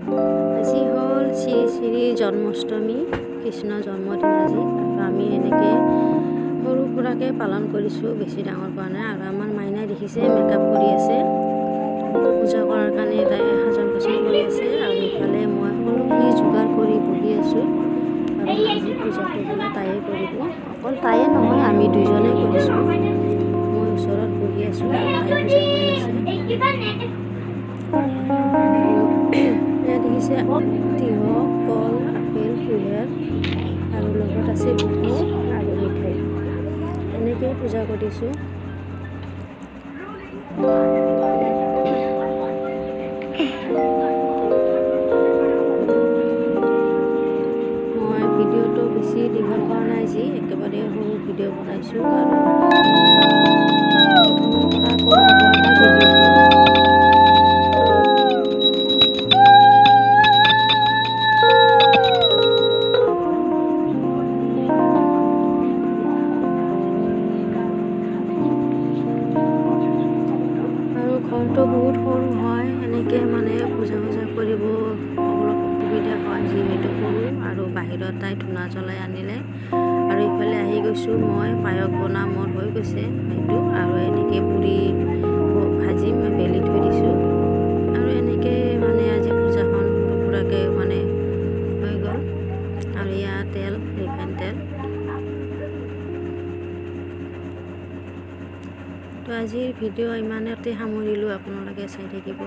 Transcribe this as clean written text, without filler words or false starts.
আজি হ'ল শ্ৰী শ্ৰী জন্মাষ্টমী, কৃষ্ণ জন্মদিন আজি। আমি এনেকৈ সৰু সুৰাকৈ পালন কৰিছোঁ, বেছি ডাঙৰ কৰা নাই। আৰু আমাৰ মাইনাই দেখিছে মেকআপ কৰি আছে, পূজা কৰাৰ কাৰণে তাই সাজন কাচন কৰি আছে। আৰু ইফালে মই সকলোখিনি যোগাৰ কৰি বহি আছোঁ। আৰু আজি পূজাটো বোলে তায়ে কৰিব, অকল তায়ে নহয় আমি দুজনে কৰিছোঁ। মই ওচৰত বহি আছোঁ আৰু তাই পূজা কৰি আছে। দেখিছে তিয়হ, কল, আপেল, কুঁহিয়াৰ আৰু লগত আছে বুট আৰু মিঠাই। এনেকৈয়ে পূজা কৰিছোঁ। মই ভিডিঅ'টো বেছি দীঘল কৰা নাই, যি একেবাৰে সৰু ভিডিঅ' বনাইছোঁ। আৰু প্ৰথমৰ পৰা কৈ আগবঢ়াই ভিডিঅ'টো। ঘৰটো বহুত সৰু হয়, এনেকৈ মানে পূজা কৰিব অলপ অসুবিধা হয়, যিহেতু সৰু। আৰু বাহিৰত তাই ধূনা জ্বলাই আনিলে। আৰু ইফালে আহি গৈছোঁ মই, পায়স বনাম মোৰ হৈ গৈছে সেইটো। আৰু এনেকৈ পুৰি ভাজি মই বেলি থৈ দিছোঁ। আৰু এনেকৈ মানে আজি পূজাখন সৰু সুৰাকৈ মানে হৈ গ'ল। আৰু ইয়াত তেল, ৰিফাইন তেল। তো আজিৰ ভিডিঅ' ইমানতে সামৰিলোঁ, আপোনালোকে চাই থাকিব।